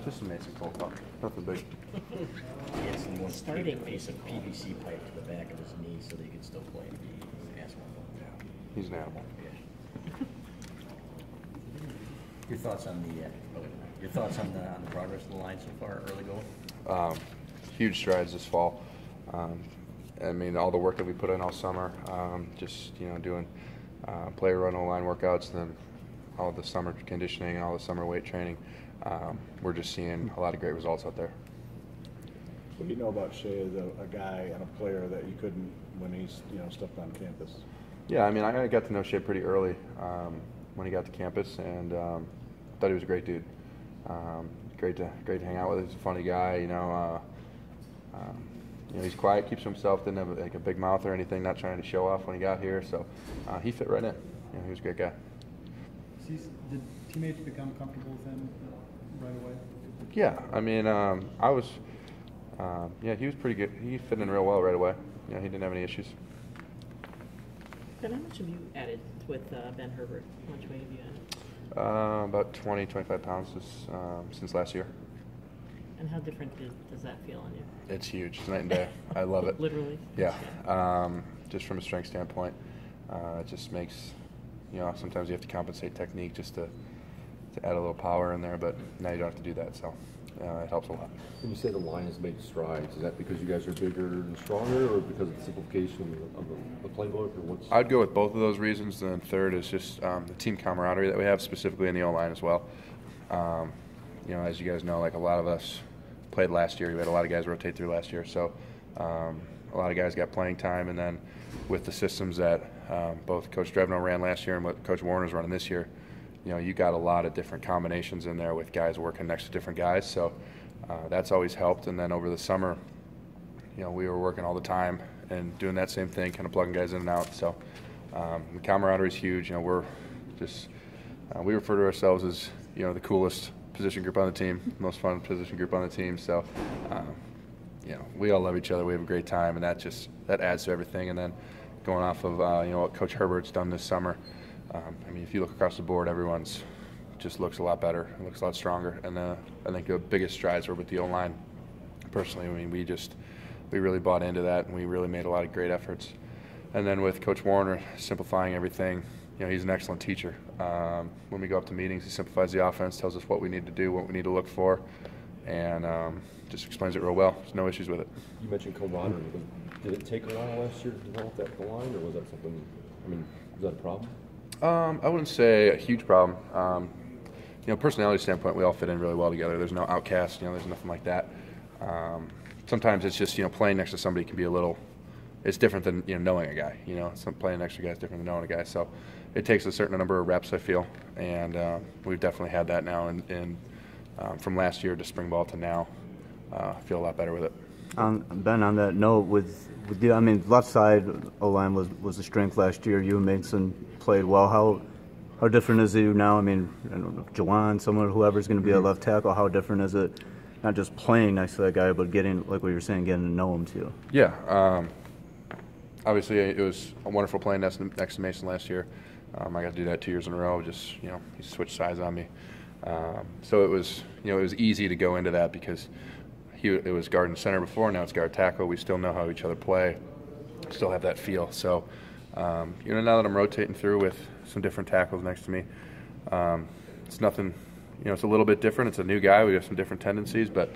Just some Mason cold talk. Nothing big. Yes, he wants to take a piece of PVC pipe to the back of his knee so that he can still play. Yeah. He's an animal. Yeah. Your thoughts on the progress of the line so far, early going? Huge strides this fall. I mean, all the work that we put in all summer, just doing player run O-line workouts, and then all the summer conditioning, all the summer weight training. We're just seeing a lot of great results out there. What do you know about Shea as a guy and a player that you couldn't when he's stepped on campus? Yeah, I mean, I got to know Shea pretty early when he got to campus, and thought he was a great dude. Great to hang out with. He's a funny guy, he's quiet, keeps to himself, didn't have like a big mouth or anything, not trying to show off when he got here, so he fit right in. He was a great guy. Did teammates become comfortable with him right away? Yeah, I mean, he was pretty good. He fit in real well right away. He didn't have any issues. Ben, how much have you added with Ben Herbert? How much weight have you added? About 20, 25 pounds since last year. And how different does that feel on you? It's huge. It's night and day. I love it. Literally? Yeah. Just from a strength standpoint, it just makes, sometimes you have to compensate technique just to add a little power in there, but now you don't have to do that, so it helps a lot. When you say the line has made strides, is that because you guys are bigger and stronger, or because of the simplification of the playbook, or what's? I'd go with both of those reasons. And then third is just the team camaraderie that we have, specifically in the O-line as well. As you guys know, like a lot of us played last year. We had a lot of guys rotate through last year, so a lot of guys got playing time. And then with the systems that both Coach Drevno ran last year and what Coach Warner's running this year, you got a lot of different combinations in there with guys working next to different guys. So that's always helped. And then over the summer, we were working all the time and doing that same thing, kind of plugging guys in and out. So the camaraderie is huge. We're just we refer to ourselves as the coolest position group on the team, most fun position group on the team. So we all love each other. We have a great time, and that adds to everything. And then going off of what Coach Herbert's done this summer. If you look across the board, everyone's just looks a lot better, looks a lot stronger, and I think the biggest strides were with the O-line. Personally, we really bought into that, and we really made a lot of great efforts. And then with Coach Warner simplifying everything, he's an excellent teacher. When we go up to meetings, he simplifies the offense, tells us what we need to do, what we need to look for, and just explains it real well. There's no issues with it. You mentioned camaraderie. Did it take a while last year to develop that line, or was that something? Was that a problem? I wouldn't say a huge problem. Personality standpoint, we all fit in really well together. There's no outcast. There's nothing like that. Sometimes it's just playing next to somebody can be a little. It's different than knowing a guy. Playing next to a guy is different than knowing a guy. So it takes a certain number of reps, I feel, and we've definitely had that now. And from last year to spring ball to now, I feel a lot better with it. Ben, on that note, with the left side O-line was a strength last year. You and Mason played well. How different is it now? I don't know, Jawan, whoever's going to be a left tackle. How different is it? Not just playing next to that guy, but getting, like what you're saying, getting to know him too. Yeah. Obviously, it was a wonderful playing next to Mason last year. I got to do that 2 years in a row. Just he switched sides on me, so it was easy to go into that because. It was guard and center before, now it's guard tackle. We still know how each other play, still have that feel. So, now that I'm rotating through with some different tackles next to me, it's nothing, it's a little bit different. It's a new guy. We have some different tendencies, but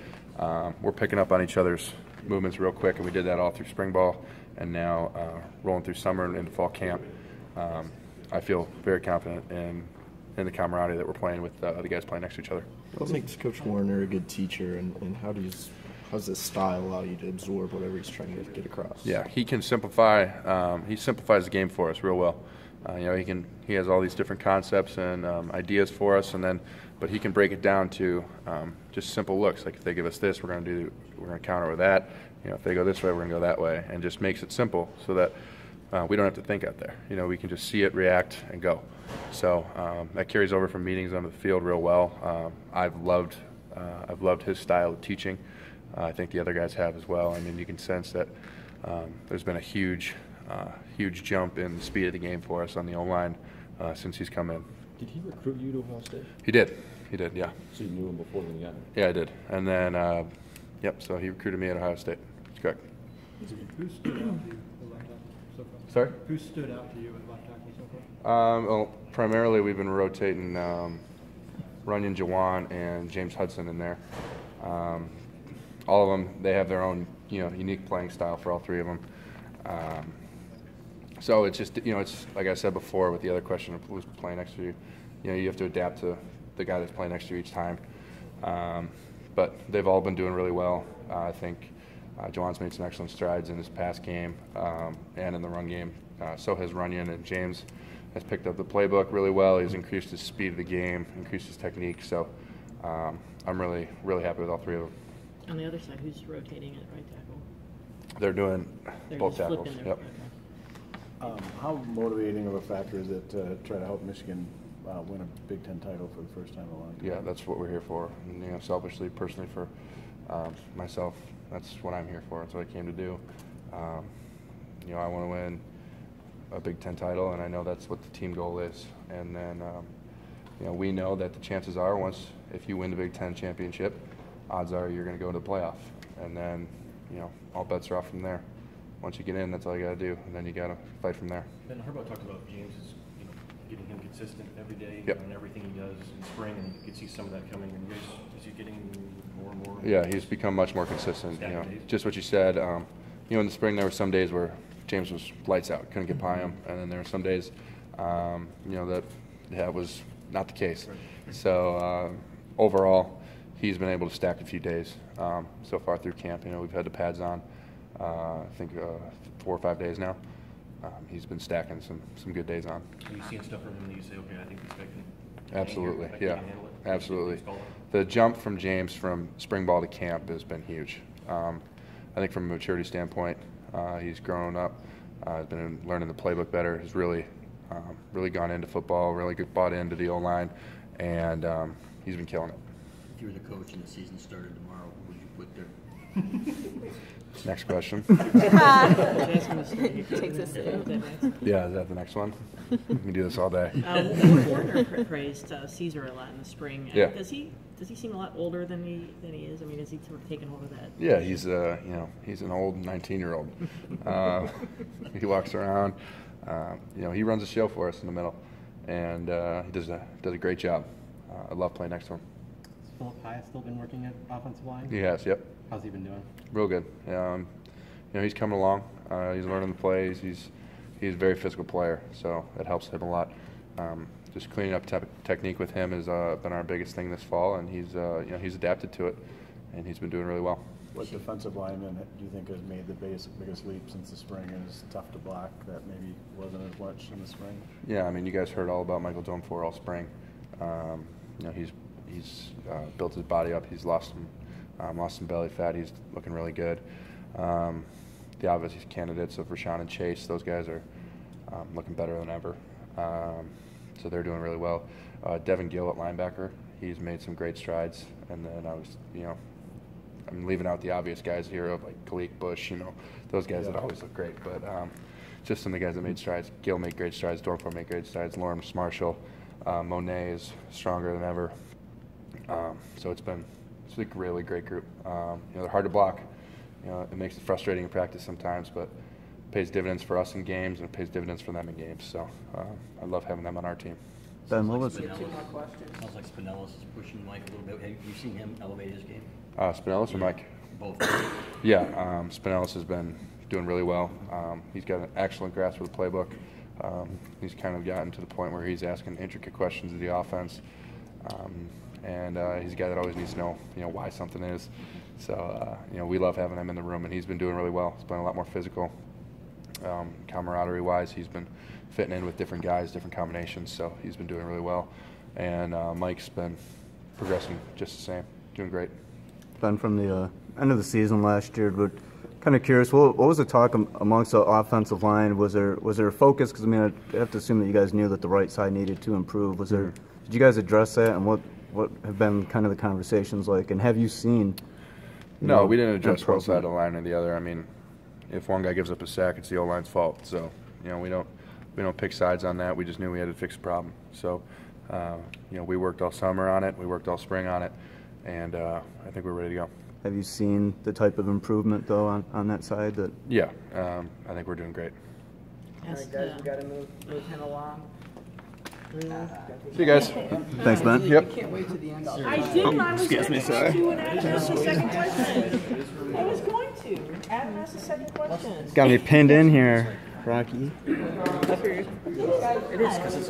we're picking up on each other's movements real quick, and we did that all through spring ball and now rolling through summer and into fall camp. I feel very confident in the camaraderie that we're playing with the guys playing next to each other. What makes Coach Warner a good teacher, and how's his style allow you to absorb whatever he's trying to get across? Yeah, he can simplify. He simplifies the game for us real well. He has all these different concepts and ideas for us, but he can break it down to just simple looks. Like if they give us this, we're going to counter with that. If they go this way, we're going to go that way, and just makes it simple so that we don't have to think out there. We can just see it, react, and go. So that carries over from meetings onto the field real well. I've loved his style of teaching. I think the other guys have as well. You can sense that there's been a huge jump in the speed of the game for us on the O-line since he's come in. Did he recruit you to Ohio State? He did. He did, yeah. So you knew him before when you got him? Yeah, I did. And then, yep, so he recruited me at Ohio State. That's correct. Who stood out to you at left tackle so far? Sorry? Who stood out to you at left tackle so far? Well, primarily we've been rotating Runyon, Jawan, and James Hudson in there. All of them, they have their own, unique playing style for all three of them. So it's just, it's like I said before with the other question of who's playing next to you. You have to adapt to the guy that's playing next to you each time. But they've all been doing really well. I think Jawan's made some excellent strides in his pass game and in the run game. So has Runyon, and James has picked up the playbook really well. He's increased his speed of the game, increased his technique. So I'm really, really happy with all three of them. On the other side, who's rotating at right tackle? They're doing They're both just tackles. flipping their- Yep. okay. How motivating of a factor is it to try to help Michigan win a Big Ten title for the first time in a long time? Yeah, that's what we're here for. And, selfishly, personally, for myself, that's what I'm here for. That's what I came to do. I want to win a Big Ten title, and I know that's what the team goal is. And then, we know that the chances are if you win the Big Ten championship, odds are you're going to go to the playoff. And then, all bets are off from there. Once you get in, that's all you got to do, and then you got to fight from there. Ben Harbaugh talked about James as, getting him consistent every day Yep. and everything he does in spring, and you could see some of that coming. And is he getting more and more? Yeah, he's become much more consistent. Stack days. Just what you said. In the spring there were some days where James was lights out, couldn't get by him, and then there were some days, that was not the case. So overall, he's been able to stack a few days so far through camp. We've had the pads on, I think 4 or 5 days now. He's been stacking some good days on. Are you seeing stuff from him that you say, okay, I think this guy can Absolutely, hang here, yeah, I can handle it? absolutely. Install it? The jump from James from spring ball to camp has been huge. I think from a maturity standpoint, he's grown up, has been learning the playbook better, has really gone into football, really bought into the O-line, and he's been killing it. If you were the coach and the season started tomorrow, who would you put there? Next question. Ask him to stay. Takes us in. Yeah, is that the next one? We can do this all day. Warner praised Caesar a lot in the spring. Yeah. Does he seem a lot older than he is? I mean, has he sort of taken hold of that? Yeah, he's he's an old 19-year-old. He walks around. He runs a show for us in the middle, and he does a great job. I love playing next to him. Has Philip Hyatt still been working at offensive line? He has, yep. How's he been doing? Real good. He's coming along. He's learning the plays. He's a very physical player, so that helps him a lot. Just cleaning up technique with him has been our biggest thing this fall, and he's adapted to it, and he's been doing really well. What defensive lineman do you think has made the biggest leap since the spring and is tough to block that maybe wasn't as much in the spring? Yeah, you guys heard all about Michael Domefor all spring. He's built his body up. He's lost some belly fat. He's looking really good. The obvious candidates of Rashawn and Chase, those guys are looking better than ever. So they're doing really well. Devin Gill at linebacker, he's made some great strides. And then I'm leaving out the obvious guys here of like Kalik, Bush, those guys that always look great. But just some of the guys that made strides. Gill made great strides. Dornfor made great strides. Lawrence Marshall. Monet is stronger than ever. So it's a really great group. They're hard to block. It makes it frustrating in practice sometimes, but it pays dividends for us in games and it pays dividends for them in games. So I love having them on our team. Ben, what was Sounds like Spinellis is pushing Mike a little bit. Have you seen him elevate his game? Spinellis or Mike? Both. Yeah, Spinellis has been doing really well. He's got an excellent grasp of the playbook. He's kind of gotten to the point where he's asking intricate questions of the offense. And he's a guy that always needs to know, why something is. So, we love having him in the room, and he's been doing really well. He's been a lot more physical. Camaraderie-wise, he's been fitting in with different guys, different combinations, so he's been doing really well. And Mike's been progressing just the same, doing great. Ben, from the end of the season last year, but kind of curious, what was the talk amongst the offensive line? Was there a focus? Because I have to assume that you guys knew that the right side needed to improve. Did you guys address that, and what have been kind of the conversations like? And have you seen? No, we didn't address one side of the line or the other. If one guy gives up a sack, it's the O-line's fault. So we don't pick sides on that. We just knew we had to fix the problem. So You know, we worked all summer on it, we worked all spring on it, and I think we're ready to go. Have you seen the type of improvement though on that side? That Yeah, I think we're doing great. All right, guys, we gotta move him along. See you guys. Thanks, Ben. Yep. Can't wait to the end. I did, I was going to ask you and ask the second question. I was going to. Adam asked the second question. Got me pinned in here, Rocky. It is, because it's